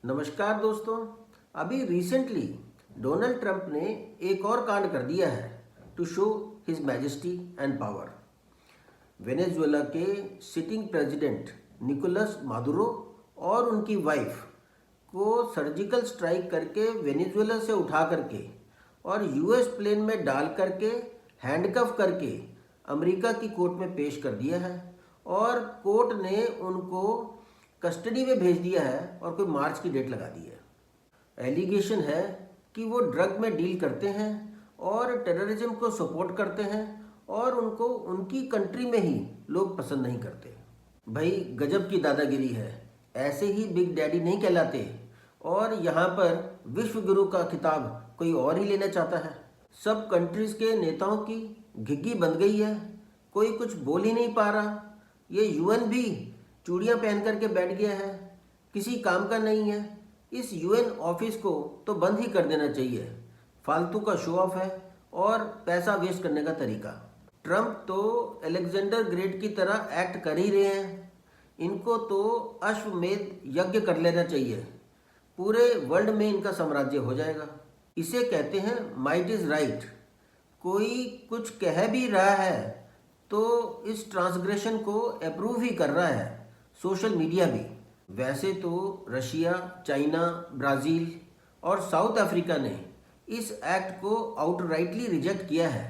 नमस्कार दोस्तों। अभी रिसेंटली डोनाल्ड ट्रंप ने एक और कांड कर दिया है to show his majesty and power. Venezuela के सिटिंग प्रेसिडेंट निकोलस मादुरो और उनकी वाइफ को सर्जिकल स्ट्राइक करके वेनेजुएला से उठा करके और यूएस प्लेन में डाल करके हैंडकफ करके अमेरिका की कोर्ट में पेश कर दिया है और कोर्ट ने उनको कस्टडी में भेज दिया है और कोई मार्च की डेट लगा दी है। एलिगेशन है कि वो ड्रग में डील करते हैं और टेररिज्म को सपोर्ट करते हैं और उनको उनकी कंट्री में ही लोग पसंद नहीं करते। भाई गजब की दादागिरी है, ऐसे ही बिग डैडी नहीं कहलाते। और यहाँ पर विश्व गुरु का खिताब कोई और ही लेना चाहता है। सब कंट्रीज़ के नेताओं की घिग्गी बंध गई है, कोई कुछ बोल ही नहीं पा रहा। ये यूएन भी चूड़ियाँ पहन करके बैठ गया है, किसी काम का नहीं है। इस यूएन ऑफिस को तो बंद ही कर देना चाहिए, फालतू का शो ऑफ है और पैसा वेस्ट करने का तरीका। ट्रंप तो अलेक्जेंडर ग्रेट की तरह एक्ट कर ही रहे हैं, इनको तो अश्वमेध यज्ञ कर लेना चाहिए, पूरे वर्ल्ड में इनका साम्राज्य हो जाएगा। इसे कहते हैं माइट इज़ राइट। कोई कुछ कह भी रहा है तो इस ट्रांसग्रेशन को अप्रूव ही कर रहा है सोशल मीडिया भी। वैसे तो रशिया, चाइना, ब्राज़ील और साउथ अफ्रीका ने इस एक्ट को आउटराइटली रिजेक्ट किया है,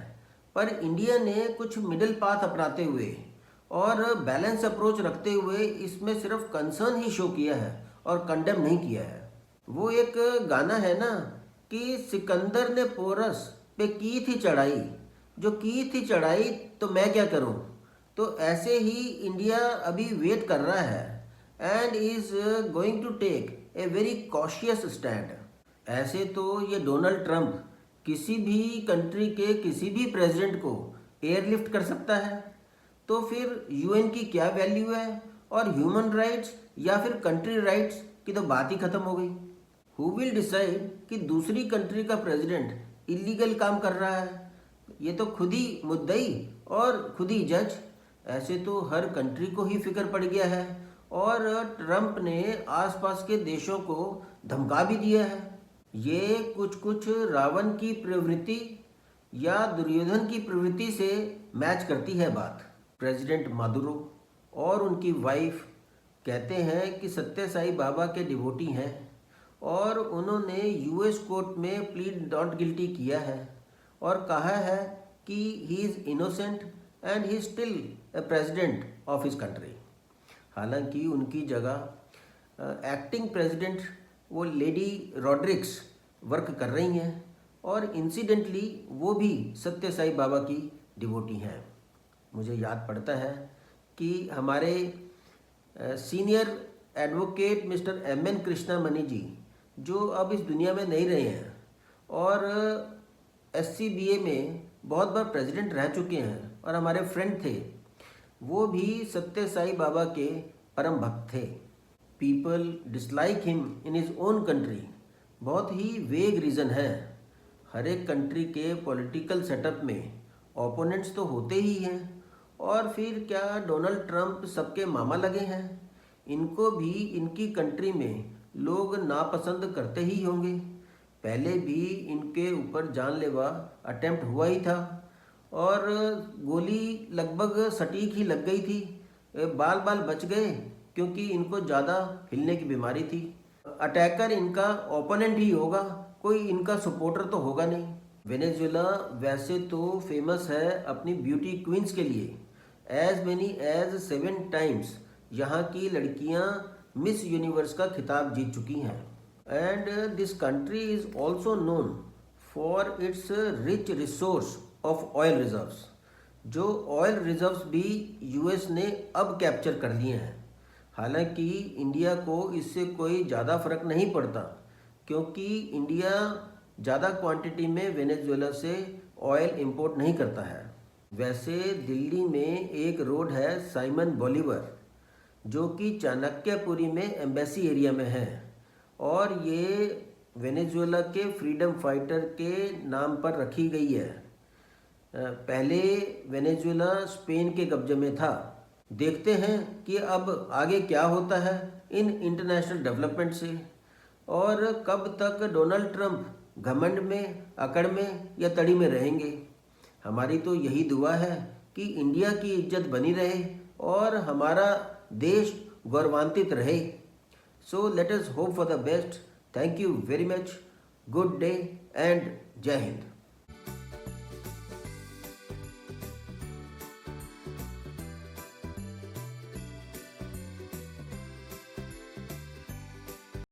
पर इंडिया ने कुछ मिडिल पाथ अपनाते हुए और बैलेंस अप्रोच रखते हुए इसमें सिर्फ कंसर्न ही शो किया है और कंडेम नहीं किया है। वो एक गाना है ना कि सिकंदर ने पोरस पे की थी चढ़ाई, जो की थी चढ़ाई तो मैं क्या करूं। तो ऐसे ही इंडिया अभी वेट कर रहा है and is going to take a very cautious stand. ऐसे तो ये डोनाल्ड ट्रंप किसी भी कंट्री के किसी भी प्रेसिडेंट को एयरलिफ्ट कर सकता है, तो फिर यूएन की क्या वैल्यू है और ह्यूमन राइट्स या फिर कंट्री राइट्स की तो बात ही खत्म हो गई। हु विल डिसाइड कि दूसरी कंट्री का प्रेसिडेंट इलीगल काम कर रहा है? ये तो खुद ही मुद्दई और खुद ही जज। ऐसे तो हर कंट्री को ही फिक्र पड़ गया है और ट्रंप ने आसपास के देशों को धमका भी दिया है। ये कुछ कुछ रावण की प्रवृत्ति या दुर्योधन की प्रवृत्ति से मैच करती है बात। प्रेसिडेंट मादुरो और उनकी वाइफ कहते हैं कि सत्य साई बाबा के डिवोटी हैं और उन्होंने यूएस कोर्ट में प्लीड नॉट गिल्टी किया है और कहा है कि he is innocent and he still a president of his country. हालांकि उनकी जगह एक्टिंग प्रेसिडेंट वो लेडी रॉड्रिक्स वर्क कर रही हैं और इंसिडेंटली वो भी सत्य साई बाबा की डिवोटी हैं। मुझे याद पड़ता है कि हमारे सीनियर एडवोकेट मिस्टर एम.एन. कृष्णामणि जी, जो अब इस दुनिया में नहीं रहे हैं और एससीबीए में बहुत बार प्रेसिडेंट रह चुके हैं और हमारे फ्रेंड थे, वो भी सत्य साई बाबा के परम भक्त थे। People dislike him in his own country. बहुत ही वेग रीज़न है। हर एक कंट्री के पॉलिटिकल सेटअप में ओपोनेंट्स तो होते ही हैं और फिर क्या डोनाल्ड ट्रंप सबके मामा लगे हैं? इनको भी इनकी कंट्री में लोग नापसंद करते ही होंगे। पहले भी इनके ऊपर जानलेवा अटेम्प्ट हुआ ही था और गोली लगभग सटीक ही लग गई थी। बाल बाल बच गए क्योंकि इनको ज़्यादा हिलने की बीमारी थी। अटैकर इनका ओपोनेंट ही होगा, कोई इनका सपोर्टर तो होगा नहीं। वेनेजुएला वैसे तो फेमस है अपनी ब्यूटी क्वींस के लिए। एज मेनी एज 7 टाइम्स यहाँ की लड़कियाँ मिस यूनिवर्स का खिताब जीत चुकी हैं। And this country is also known for its rich resource of oil reserves, जो ऑयल रिजर्व्स भी यूएस ने अब कैप्चर कर लिए हैं। हालांकि इंडिया को इससे कोई ज़्यादा फर्क नहीं पड़ता क्योंकि इंडिया ज़्यादा क्वांटिटी में वेनेजुएला से ऑयल इंपोर्ट नहीं करता है। वैसे दिल्ली में एक रोड है साइमन बॉलीवर, जो कि चाणक्यपुरी में एम्बेसी एरिया में है और ये वेनेजुएला के फ्रीडम फाइटर के नाम पर रखी गई है। पहले वेनेजुएला स्पेन के कब्जे में था। देखते हैं कि अब आगे क्या होता है इन इंटरनेशनल डेवलपमेंट से। और कब तक डोनाल्ड ट्रंप घमंड में, अकड़ में या तड़ी में रहेंगे। हमारी तो यही दुआ है कि इंडिया की इज्जत बनी रहे और हमारा देश गौरवान्वित रहे। So let us hope for the best. Thank you very much. Good day and जय हिंद।